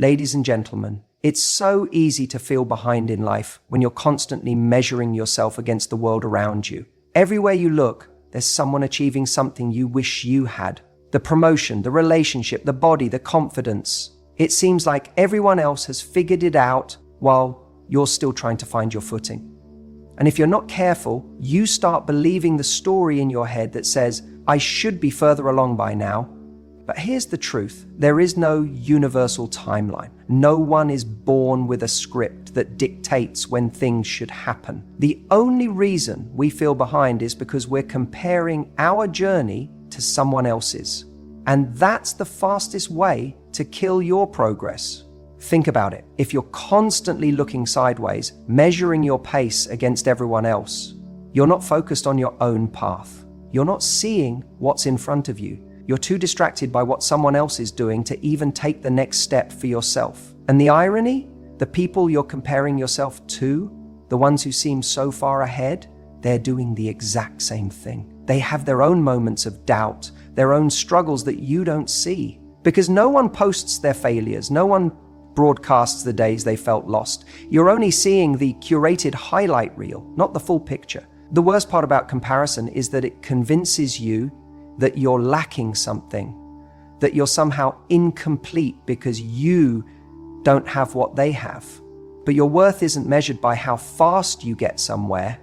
Ladies and gentlemen, it's so easy to feel behind in life when you're constantly measuring yourself against the world around you. Everywhere you look, there's someone achieving something you wish you had. The promotion, the relationship, the body, the confidence. It seems like everyone else has figured it out while you're still trying to find your footing. And if you're not careful, you start believing the story in your head that says, I should be further along by now. But here's the truth. There is no universal timeline. No one is born with a script that dictates when things should happen. The only reason we feel behind is because we're comparing our journey to someone else's. And that's the fastest way to kill your progress. Think about it. If you're constantly looking sideways, measuring your pace against everyone else, you're not focused on your own path. You're not seeing what's in front of you. You're too distracted by what someone else is doing to even take the next step for yourself. And the irony, the people you're comparing yourself to, the ones who seem so far ahead, they're doing the exact same thing. They have their own moments of doubt, their own struggles that you don't see. Because no one posts their failures, no one broadcasts the days they felt lost. You're only seeing the curated highlight reel, not the full picture. The worst part about comparison is that it convinces you that you're lacking something, that you're somehow incomplete because you don't have what they have. But your worth isn't measured by how fast you get somewhere.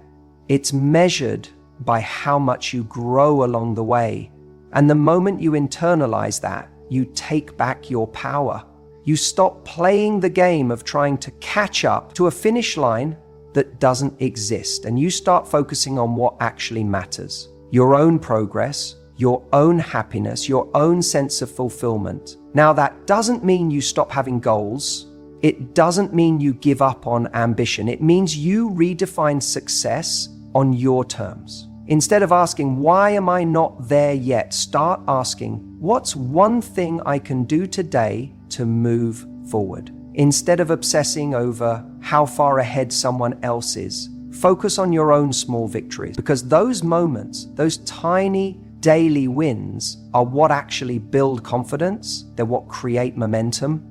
It's measured by how much you grow along the way. And the moment you internalize that, you take back your power. You stop playing the game of trying to catch up to a finish line that doesn't exist, and you start focusing on what actually matters. Your own progress, your own happiness, your own sense of fulfillment. Now, that doesn't mean you stop having goals. It doesn't mean you give up on ambition. It means you redefine success on your terms. Instead of asking, why am I not there yet? Start asking, what's one thing I can do today to move forward? Instead of obsessing over how far ahead someone else is, focus on your own small victories, because those moments, those tiny daily wins are what actually build confidence. They're what create momentum.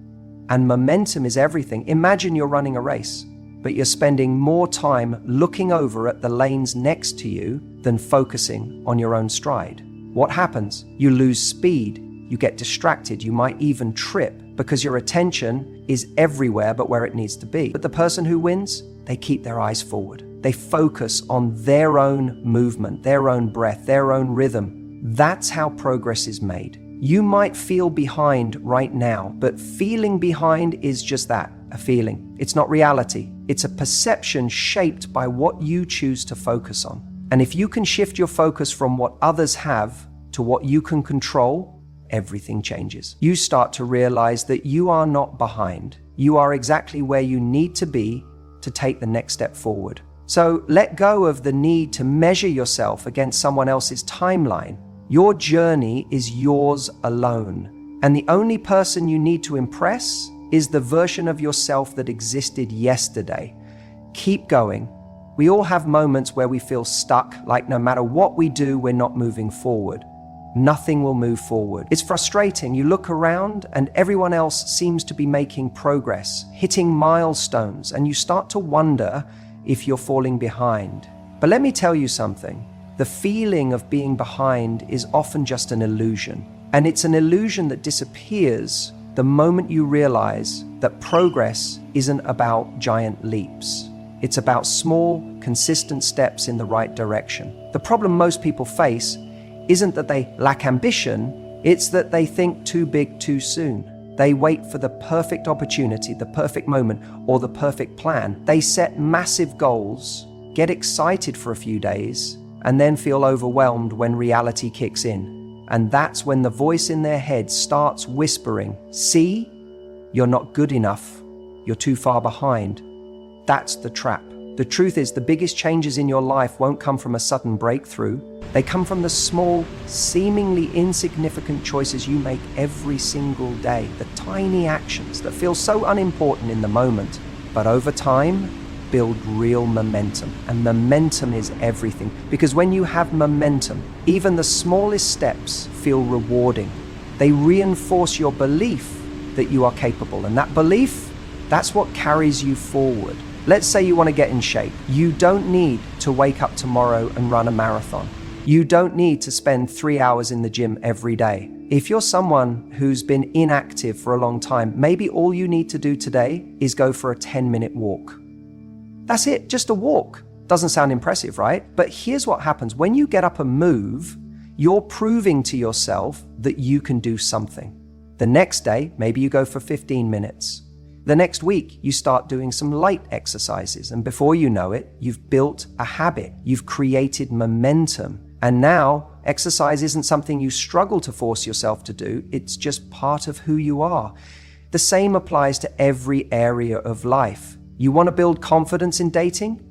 And momentum is everything. Imagine you're running a race, but you're spending more time looking over at the lanes next to you than focusing on your own stride. What happens? You lose speed, you get distracted, you might even trip because your attention is everywhere but where it needs to be. But the person who wins, they keep their eyes forward. They focus on their own movement, their own breath, their own rhythm. That's how progress is made. You might feel behind right now, but feeling behind is just that, a feeling. It's not reality. It's a perception shaped by what you choose to focus on. And if you can shift your focus from what others have to what you can control, everything changes. You start to realize that you are not behind. You are exactly where you need to be to take the next step forward. So let go of the need to measure yourself against someone else's timeline. Your journey is yours alone. And the only person you need to impress is the version of yourself that existed yesterday. Keep going. We all have moments where we feel stuck, like no matter what we do, we're not moving forward. Nothing will move forward. It's frustrating. You look around and everyone else seems to be making progress, hitting milestones, and you start to wonder if you're falling behind. But let me tell you something. The feeling of being behind is often just an illusion. And it's an illusion that disappears the moment you realize that progress isn't about giant leaps. It's about small, consistent steps in the right direction. The problem most people face isn't that they lack ambition, it's that they think too big too soon. They wait for the perfect opportunity, the perfect moment, or the perfect plan. They set massive goals, get excited for a few days, and then feel overwhelmed when reality kicks in. And that's when the voice in their head starts whispering, see, you're not good enough, you're too far behind. That's the trap. The truth is, the biggest changes in your life won't come from a sudden breakthrough. They come from the small, seemingly insignificant choices you make every single day, the tiny actions that feel so unimportant in the moment, but over time, build real momentum. And momentum is everything, because when you have momentum, even the smallest steps feel rewarding. They reinforce your belief that you are capable. And that belief, that's what carries you forward. Let's say you want to get in shape. You don't need to wake up tomorrow and run a marathon. You don't need to spend 3 hours in the gym every day. If you're someone who's been inactive for a long time, maybe all you need to do today is go for a 10-minute walk. That's it, just a walk. Doesn't sound impressive, right? But here's what happens. When you get up and move, you're proving to yourself that you can do something. The next day, maybe you go for 15 minutes. The next week, you start doing some light exercises, and before you know it, you've built a habit. You've created momentum. And now, exercise isn't something you struggle to force yourself to do. It's just part of who you are. The same applies to every area of life. You want to build confidence in dating?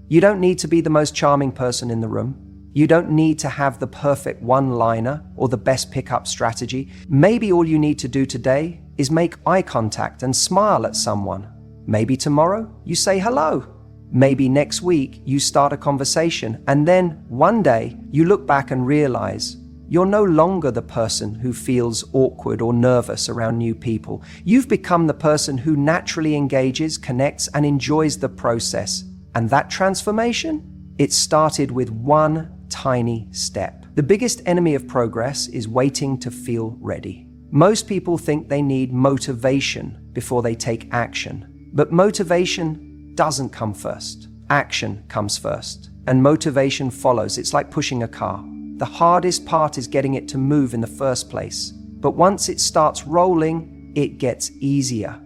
You don't need to be the most charming person in the room. You don't need to have the perfect one-liner or the best pickup strategy. Maybe all you need to do today is make eye contact and smile at someone. Maybe tomorrow you say hello. Maybe next week you start a conversation, and then one day you look back and realize you're no longer the person who feels awkward or nervous around new people. You've become the person who naturally engages, connects, and enjoys the process. And that transformation, it started with one tiny step. The biggest enemy of progress is waiting to feel ready. Most people think they need motivation before they take action. But motivation doesn't come first. Action comes first. And motivation follows. It's like pushing a car. The hardest part is getting it to move in the first place. But once it starts rolling, it gets easier.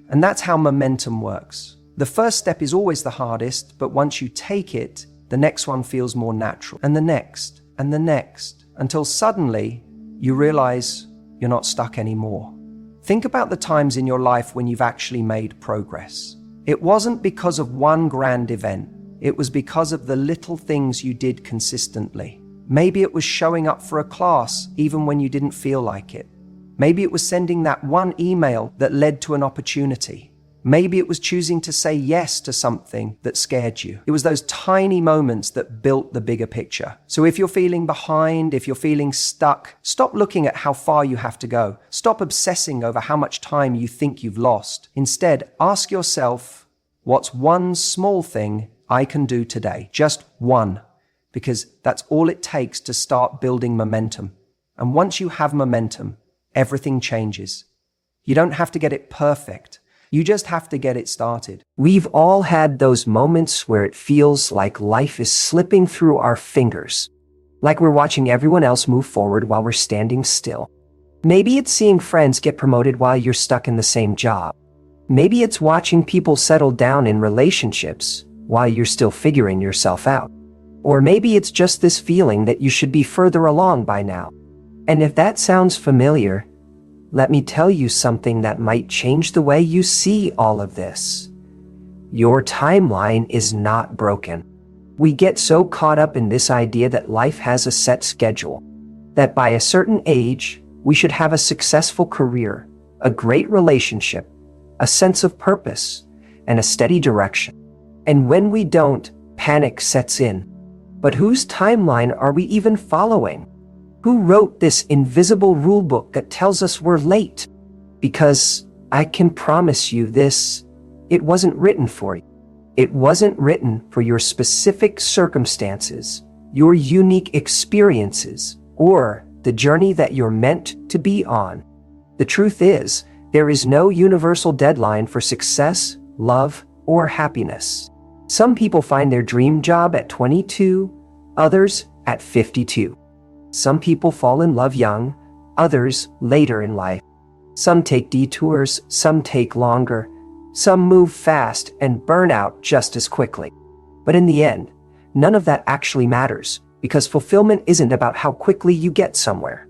And that's how momentum works. The first step is always the hardest, but once you take it, the next one feels more natural. And the next, until suddenly you realize you're not stuck anymore. Think about the times in your life when you've actually made progress. It wasn't because of one grand event. It was because of the little things you did consistently. Maybe it was showing up for a class even when you didn't feel like it. Maybe it was sending that one email that led to an opportunity. Maybe it was choosing to say yes to something that scared you. It was those tiny moments that built the bigger picture. So if you're feeling behind, if you're feeling stuck, stop looking at how far you have to go. Stop obsessing over how much time you think you've lost. Instead, ask yourself, what's one small thing I can do today? Just one. Because that's all it takes to start building momentum. And once you have momentum, everything changes. You don't have to get it perfect. You just have to get it started. We've all had those moments where it feels like life is slipping through our fingers, like we're watching everyone else move forward while we're standing still. Maybe it's seeing friends get promoted while you're stuck in the same job. Maybe it's watching people settle down in relationships while you're still figuring yourself out. Or maybe it's just this feeling that you should be further along by now. And if that sounds familiar, let me tell you something that might change the way you see all of this. Your timeline is not broken. We get so caught up in this idea that life has a set schedule, that by a certain age, we should have a successful career, a great relationship, a sense of purpose, and a steady direction. And when we don't, panic sets in. But whose timeline are we even following? Who wrote this invisible rulebook that tells us we're late? Because I can promise you this, it wasn't written for you. It wasn't written for your specific circumstances, your unique experiences, or the journey that you're meant to be on. The truth is, there is no universal deadline for success, love, or happiness. Some people find their dream job at 22, others at 52. Some people fall in love young, others later in life. Some take detours, some take longer. Some move fast and burn out just as quickly. But in the end, none of that actually matters, because fulfillment isn't about how quickly you get somewhere.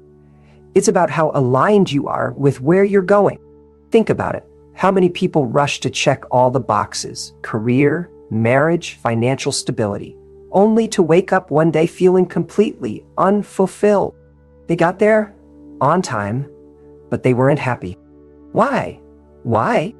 It's about how aligned you are with where you're going. Think about it. How many people rush to check all the boxes? Career, marriage, financial stability, only to wake up one day feeling completely unfulfilled. They got there on time, but they weren't happy. Why? Why?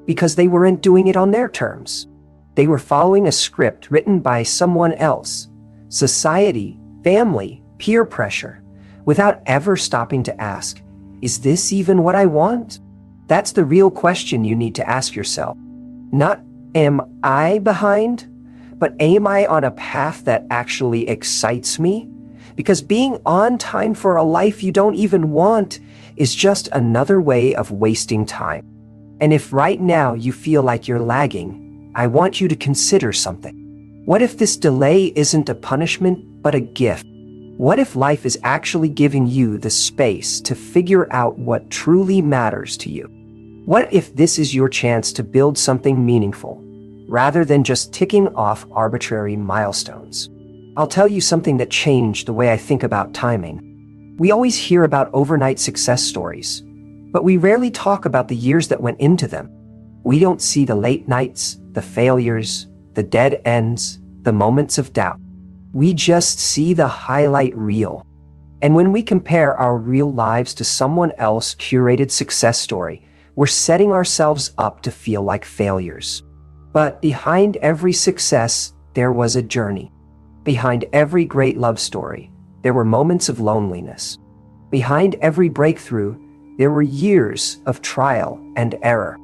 Because they weren't doing it on their terms. They were following a script written by someone else, society, family, peer pressure, without ever stopping to ask, Is this even what I want? That's the real question you need to ask yourself. Not, am I behind? But am I on a path that actually excites me? Because being on time for a life you don't even want is just another way of wasting time. And if right now you feel like you're lagging, I want you to consider something. What if this delay isn't a punishment, but a gift? What if life is actually giving you the space to figure out what truly matters to you? What if this is your chance to build something meaningful, rather than just ticking off arbitrary milestones? I'll tell you something that changed the way I think about timing. We always hear about overnight success stories, but we rarely talk about the years that went into them. We don't see the late nights, the failures, the dead ends, the moments of doubt. We just see the highlight reel. And when we compare our real lives to someone else's curated success story, we're setting ourselves up to feel like failures. But behind every success, there was a journey. Behind every great love story, there were moments of loneliness. Behind every breakthrough, there were years of trial and error.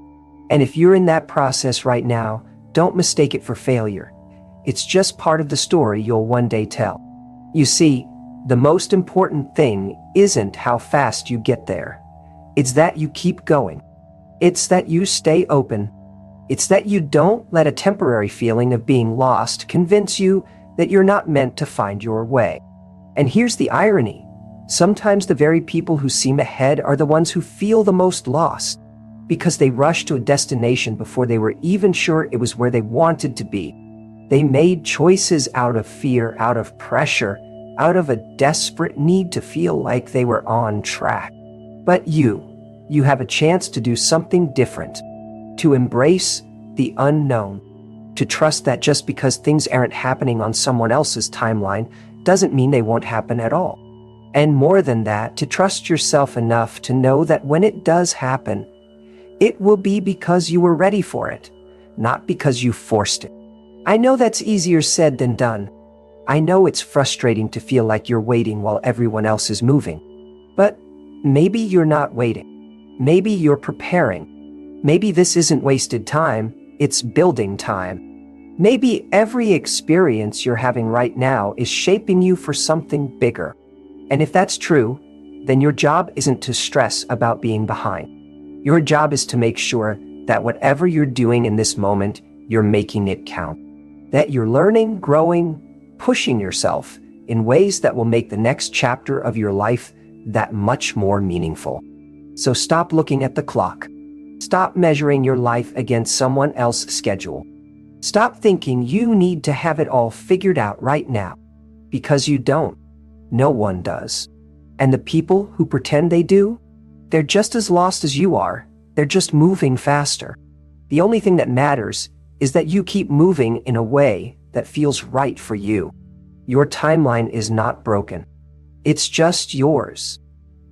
And if you're in that process right now, don't mistake it for failure. It's just part of the story you'll one day tell. You see, the most important thing isn't how fast you get there. It's that you keep going. It's that you stay open. It's that you don't let a temporary feeling of being lost convince you that you're not meant to find your way. And here's the irony. Sometimes the very people who seem ahead are the ones who feel the most lost, because they rushed to a destination before they were even sure it was where they wanted to be. They made choices out of fear, out of pressure, out of a desperate need to feel like they were on track. But you have a chance to do something different, to embrace the unknown, to trust that just because things aren't happening on someone else's timeline doesn't mean they won't happen at all. And more than that, to trust yourself enough to know that when it does happen, it will be because you were ready for it, not because you forced it. I know that's easier said than done. I know it's frustrating to feel like you're waiting while everyone else is moving. But maybe you're not waiting. Maybe you're preparing. Maybe this isn't wasted time, it's building time. Maybe every experience you're having right now is shaping you for something bigger. And if that's true, then your job isn't to stress about being behind. Your job is to make sure that whatever you're doing in this moment, you're making it count. That you're learning, growing, pushing yourself in ways that will make the next chapter of your life that much more meaningful. So stop looking at the clock. Stop measuring your life against someone else's schedule. Stop thinking you need to have it all figured out right now. Because you don't. No one does. And the people who pretend they do, they're just as lost as you are. They're just moving faster. The only thing that matters is that you keep moving in a way that feels right for you. Your timeline is not broken. It's just yours.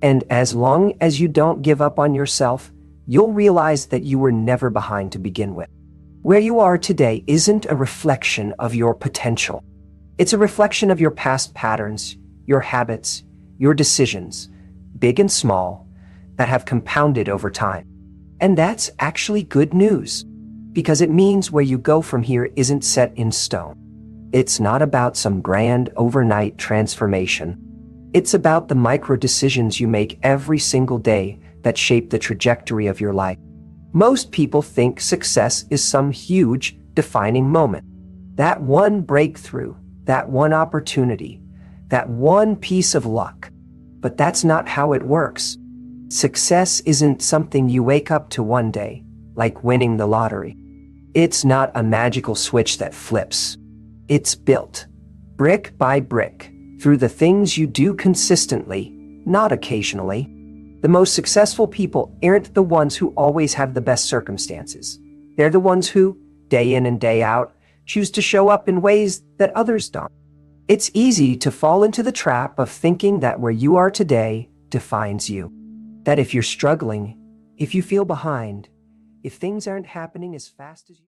And as long as you don't give up on yourself, you'll realize that you were never behind to begin with. Where you are today isn't a reflection of your potential. It's a reflection of your past patterns, your habits, your decisions, big and small, that have compounded over time. And that's actually good news, because it means where you go from here isn't set in stone. It's not about some grand overnight transformation. It's about the micro decisions you make every single day that shape the trajectory of your life. Most people think success is some huge, defining moment. That one breakthrough, that one opportunity, that one piece of luck. But that's not how it works. Success isn't something you wake up to one day, like winning the lottery. It's not a magical switch that flips. It's built, brick by brick, through the things you do consistently, not occasionally. The most successful people aren't the ones who always have the best circumstances. They're the ones who, day in and day out, choose to show up in ways that others don't. It's easy to fall into the trap of thinking that where you are today defines you. That if you're struggling, if you feel behind, if things aren't happening as fast as you